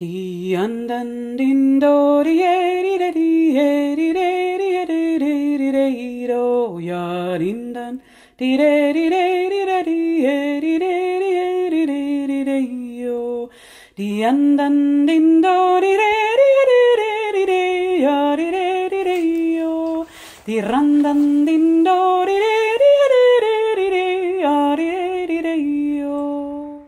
Yandan din do di di di di di do ya dindan di di di di di yo di yandan din do di di ya di yo di randan din do di ya di yo.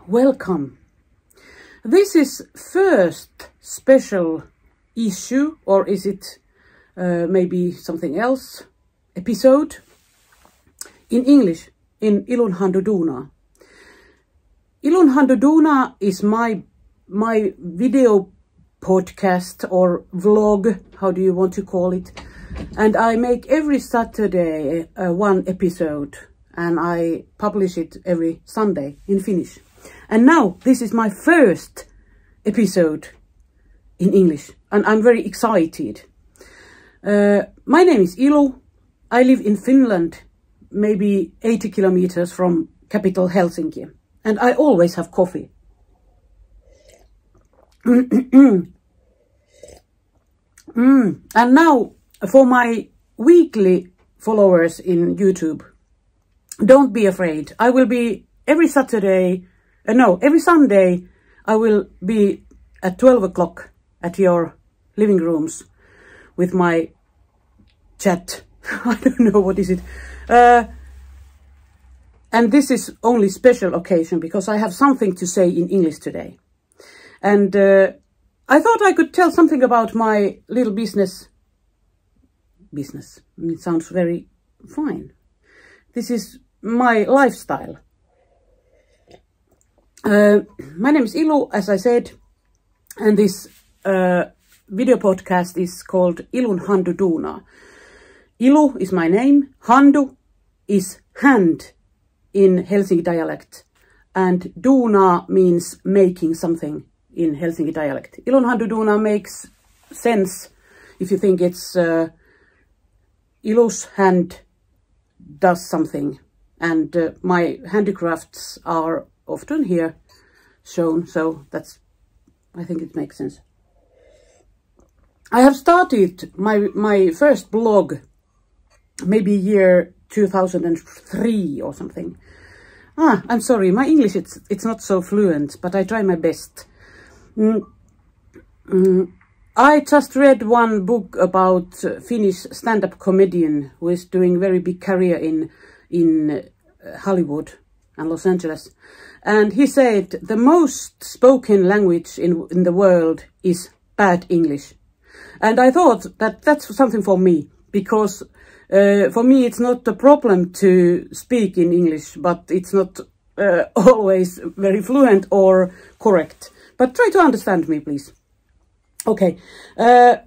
Welcome. This is first special issue, or is it maybe something else, episode in English in Ilun Handu Duunaa. Ilun Handu Duunaa is my video podcast or vlog, how do you want to call it, and I make every Saturday one episode and I publish it every Sunday in Finnish. And now this is my first episode in English and I'm very excited. My name is Ilu. I live in Finland, maybe 80 kilometers from capital Helsinki, and I always have coffee. And now for my weekly followers in YouTube, don't be afraid. I will be every Sunday I will be at 12 o'clock at your living rooms with my chat. I don't know what is it. And this is only special occasion because I have something to say in English today. And I thought I could tell something about my little business. It sounds very fine. This is my lifestyle. My name is Ilu, as I said, and this video podcast is called Ilun Handu Duunaa. Ilu is my name, Handu is hand in Helsinki dialect, and Duunaa means making something in Helsinki dialect. Ilun Handu Duunaa makes sense if you think it's Ilu's hand does something, and my handicrafts are often here shown, so I think it makes sense. I have started my first blog maybe year 2003 or something. I'm sorry, my English it's not so fluent, but I try my best. I just read one book about Finnish stand-up comedian who is doing very big career in Hollywood and Los Angeles. And he said the most spoken language in the world is bad English. And I thought that that's something for me, because for me it's not a problem to speak in English, but it's not always very fluent or correct. But try to understand me, please. Okay. I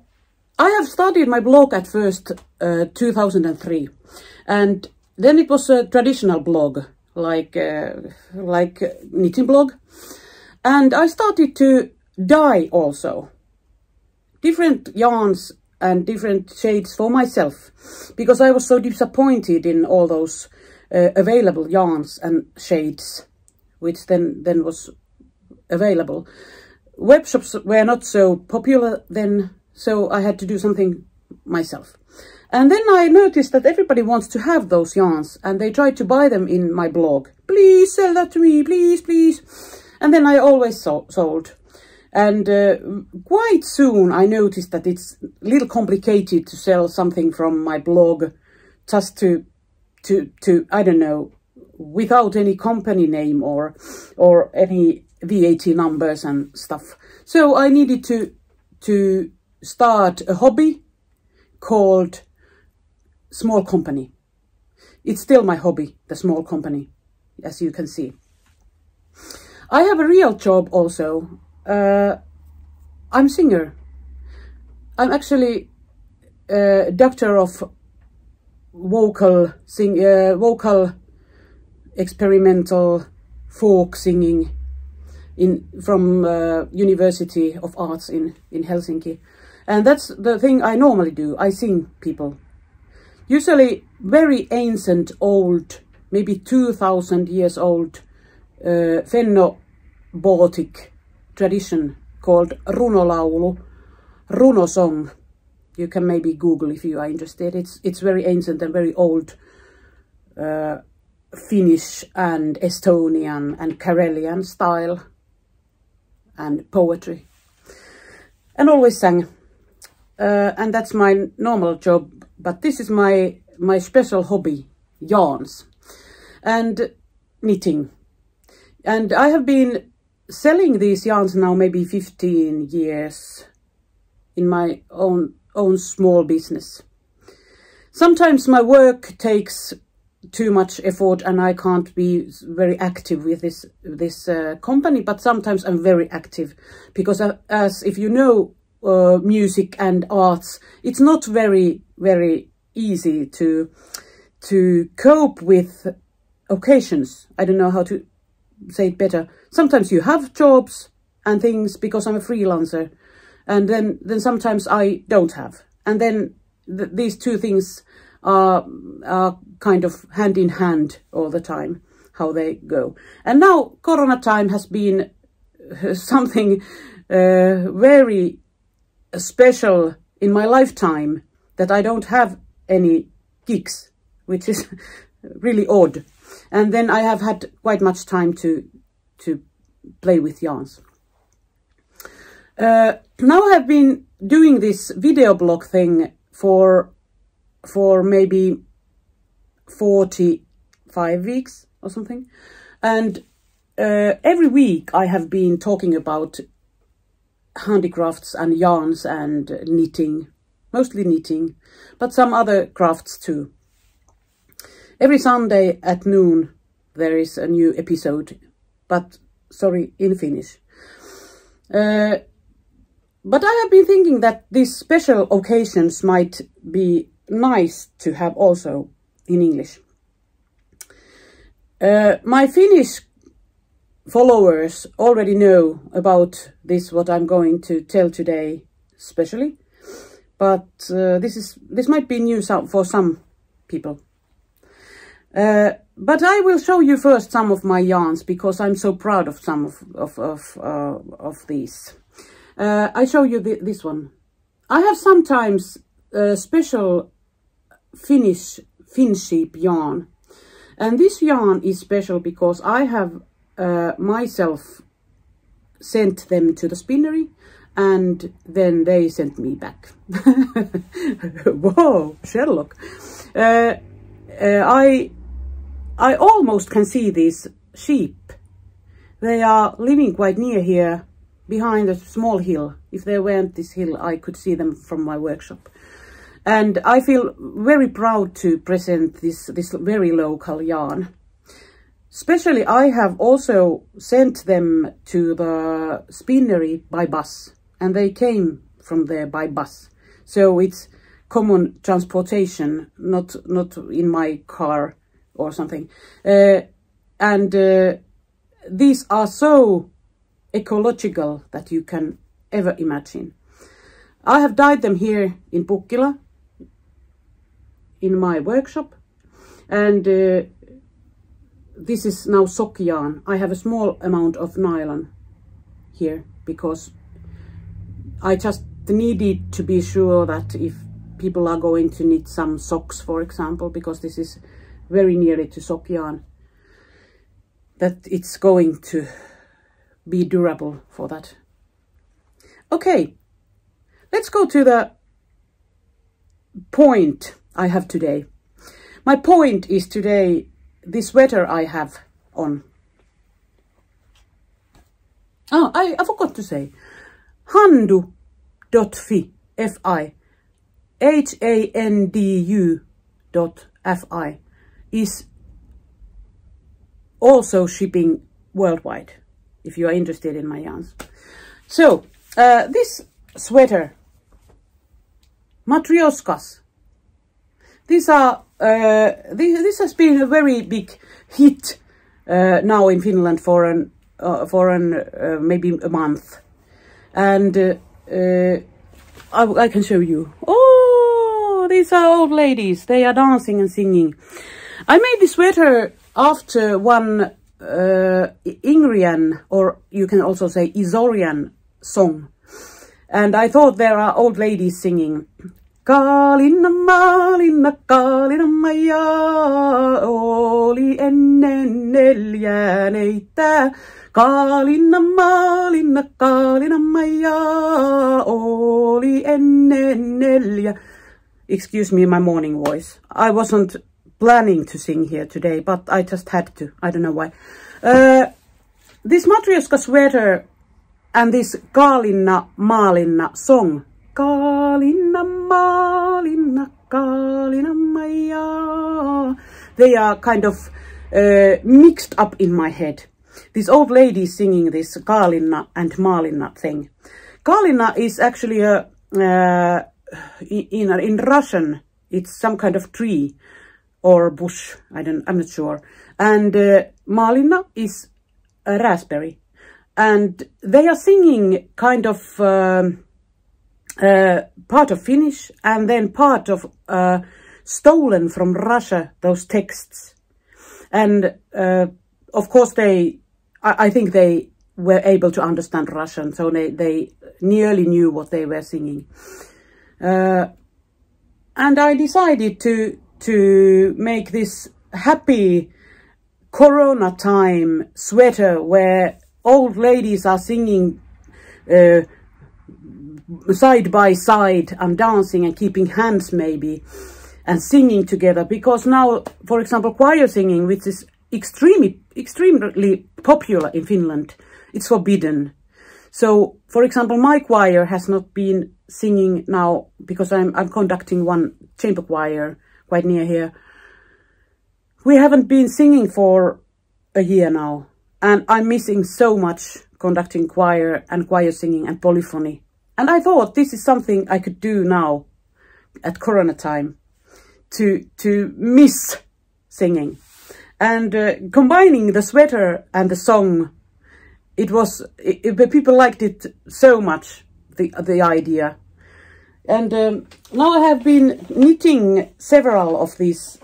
have started my blog at first 2003, and then it was a traditional blog, like knitting blog, and I started to dye also different yarns and different shades for myself, because I was so disappointed in all those available yarns and shades which then was available. Web shops were not so popular then, so I had to do something myself. And then I noticed that everybody wants to have those yarns, and they tried to buy them in my blog. Please sell that to me, please, please. And then I always sold. And quite soon I noticed that it's a little complicated to sell something from my blog just to I don't know, without any company name or any VAT numbers and stuff. So I needed to start a hobby called small company. It's still my hobby, the small company, as you can see. I have a real job also. I'm singer. I'm actually a doctor of vocal experimental folk singing from University of Arts in Helsinki. And that's the thing I normally do. I sing people. Usually very ancient old maybe 2,000 years old Fenno-Baltic tradition called runolaulu, runo song. You can maybe Google if you are interested. It's very ancient and very old Finnish and Estonian and Karelian style and poetry. And always sang. And that's my normal job. But this is my special hobby, yarns and knitting. And I have been selling these yarns now maybe 15 years in my own small business. Sometimes my work takes too much effort and I can't be very active with this company, but sometimes I'm very active because as if you know music and arts, it's not very easy to cope with occasions. I don't know how to say it better. Sometimes you have jobs and things because I'm a freelancer, and then sometimes I don't have, and then these two things are kind of hand in hand all the time, how they go. And now Corona time has been something very special in my lifetime, that I don't have any gigs, which is really odd. And then I have had quite much time to play with yarns. Now I have been doing this video blog thing for maybe 45 weeks or something. And every week I have been talking about handicrafts and yarns and knitting, mostly knitting, but some other crafts too. Every Sunday at noon there is a new episode, but sorry, in Finnish. But I have been thinking that these special occasions might be nice to have also in English. My Finnish followers already know about this, what I'm going to tell today, especially. But this might be new for some people. But I will show you first some of my yarns because I'm so proud of some of these. I show you this one. I have sometimes special Finnsheep yarn, and this yarn is special because I have myself sent them to the spinnery, and then they sent me back. Whoa, Sherlock! I almost can see these sheep. They are living quite near here, behind a small hill. If there weren't this hill, I could see them from my workshop. And I feel very proud to present this very local yarn. Especially I have also sent them to the spinnery by bus, and they came from there by bus. So it's common transportation, not in my car or something. These are so ecological that you can ever imagine. I have dyed them here in Pukkila, in my workshop, and this is now sock yarn. I have a small amount of nylon here because I just needed to be sure that if people are going to knit some socks, for example, because this is very nearly to sock yarn, that it's going to be durable for that. Okay, let's go to the point I have today. My point is today this sweater I have on. Oh, I forgot to say. Handu.fi, F-I, HANDU.FI is also shipping worldwide, if you are interested in my yarns. So, this sweater, Matrioskas, these are, this has been a very big hit now in Finland for maybe a month. And I can show you. Oh, these are old ladies. They are dancing and singing. I made this sweater after one Ingrian, or you can also say Isorian song. And I thought there are old ladies singing Kalina Malaina, Kalina Maija, oli ennen neljäneitä. Kalina Malaina, Kalina Maija, oli ennen neljä. Excuse me, my morning voice. I wasn't planning to sing here today, but I just had to. I don't know why. This Matryoshka sweater and this Kalina Malaina song, Kalina Malaina, Kalina Maija, they are kind of mixed up in my head. This old lady singing this Kalina and Malina thing. Kalina is actually a in Russian, it's some kind of tree or bush. I'm not sure. And Malina is a raspberry. And they are singing kind of part of Finnish and then part of stolen from Russia, those texts. And of course I think they were able to understand Russian, so they nearly knew what they were singing. And I decided to make this happy Corona time sweater where old ladies are singing side by side and dancing and keeping hands maybe and singing together, because now, for example, choir singing, which is extremely popular in Finland, it's forbidden. So, for example, my choir has not been singing now because I'm conducting one chamber choir quite near here. We haven't been singing for a year now, and I'm missing so much conducting choir and choir singing and polyphony. And I thought this is something I could do now at Corona time to miss singing. And combining the sweater and the song, people liked it so much, the idea. And now I have been knitting several of these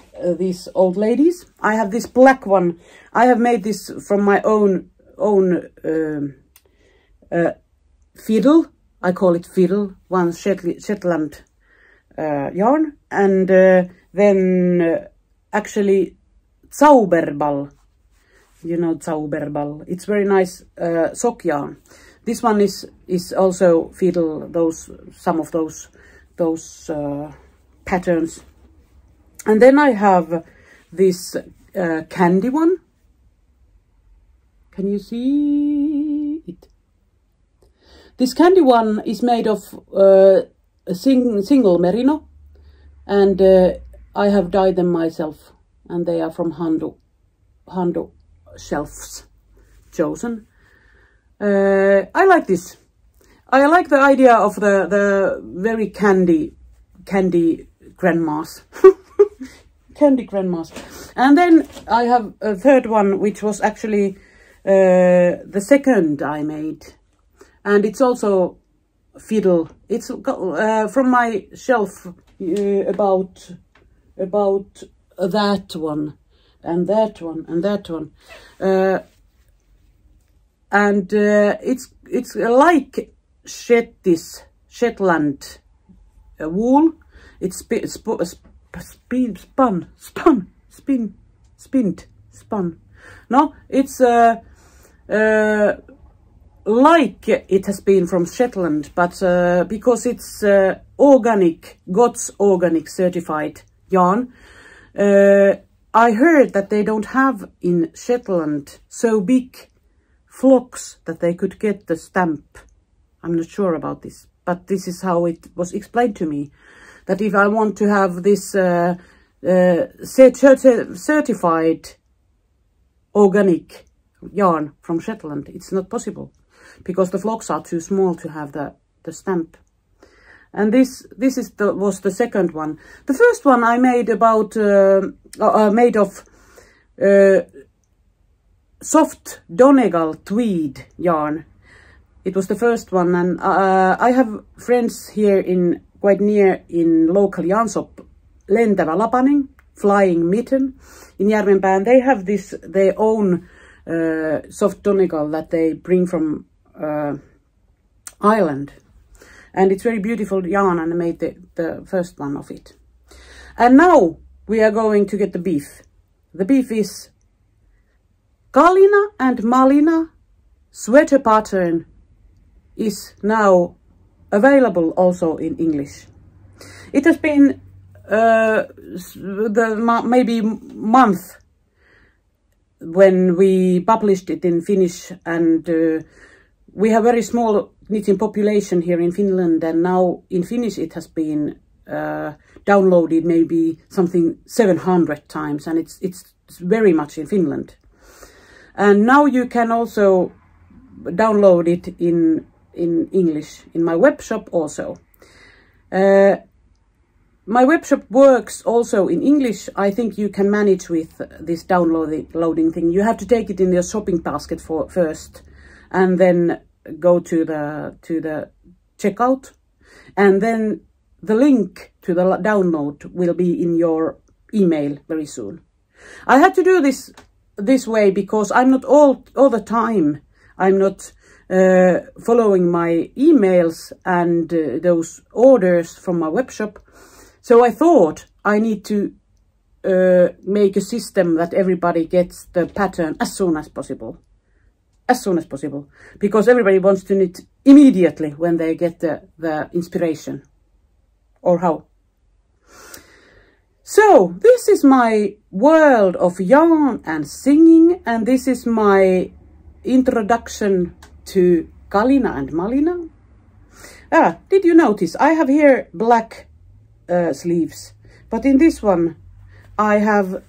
old ladies. I have this black one. I have made this from my own fiddle. I call it fiddle, one Shetland yarn. And then actually Zauberball. You know Zauberball. It's very nice sock yarn. This one is also fiddle, some of those patterns. And then I have this candy one. Can you see it? This candy one is made of a single merino, and I have dyed them myself, and they are from Handu shelves chosen. I like this. I like the idea of the very candy grandmas. Candy grandmas. And then I have a third one, which was actually the second I made. And it's also fiddle. It's from my shelf about that one and that one and that one. And it's like Shetland wool. It's spun. No, it's like it has been from Shetland, but because it's organic, GOTS organic certified yarn. I heard that they don't have in Shetland so big flocks that they could get the stamp. I'm not sure about this, but this is how it was explained to me, that if I want to have this certified organic yarn from Shetland, it's not possible because the flocks are too small to have the stamp. And this was the second one. The first one I made made of soft Donegal tweed yarn. It was the first one, and I have friends here quite near in local yarn shop, Lentävä Lapanen, flying mitten in Järvenpää, and they have this their own soft donegal that they bring from Ireland, and it's very beautiful yarn, and I made the first one of it. And now we are going to get the beef. The beef is Kalina and Malina sweater pattern is now available also in English. It has been maybe month when we published it in Finnish, and we have very small knitting population here in Finland, and now in Finnish it has been downloaded maybe something 700 times, and it's very much in Finland. And now you can also download it in English in my web shop also. My web shop works also in English. I think you can manage with this downloading thing. You have to take it in your shopping basket first, and then go to the checkout, and then the link to the download will be in your email very soon. I had to do this way because I'm not all the time. I'm not following my emails and those orders from my web shop. So I thought I need to make a system that everybody gets the pattern as soon as possible. As soon as possible. Because everybody wants to knit immediately when they get the inspiration. Or how? So this is my world of yarn and singing, and this is my introduction to Kalina and Malina. Did you notice I have here black sleeves, but in this one I have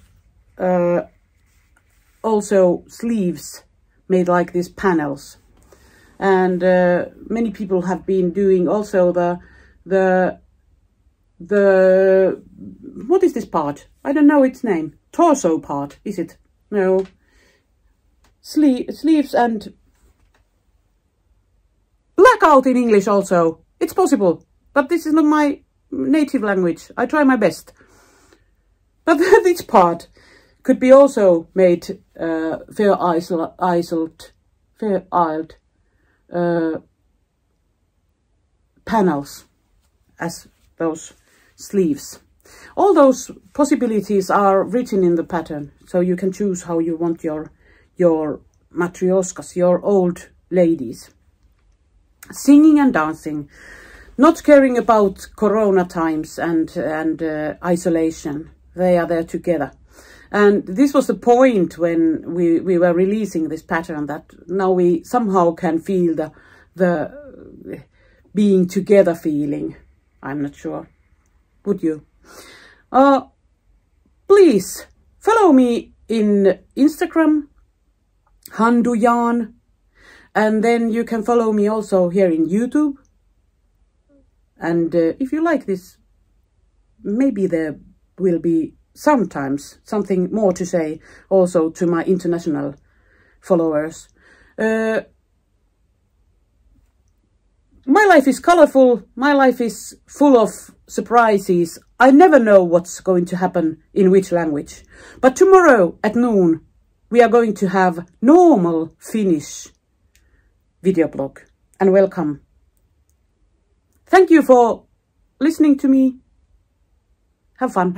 also sleeves made like these panels, and many people have been doing also the what is this part? I don't know its name. Torso part, is it? No. Sleeves and blackout in English also. It's possible, but this is not my native language. I try my best. But this part could be also made fair-isled panels as those sleeves. All those possibilities are written in the pattern, so you can choose how you want your matrioskas, your old ladies. Singing and dancing, not caring about corona times and isolation. They are there together. And this was the point when we were releasing this pattern, that now we somehow can feel the being together feeling. I'm not sure. Would you? Please follow me in Instagram, Handu Yarn, and then you can follow me also here in YouTube. And if you like this, maybe there will be sometimes something more to say also to my international followers. My life is colorful. My life is full of surprises. I never know what's going to happen in which language. But tomorrow at noon, we are going to have normal Finnish video blog. And welcome. Thank you for listening to me. Have fun.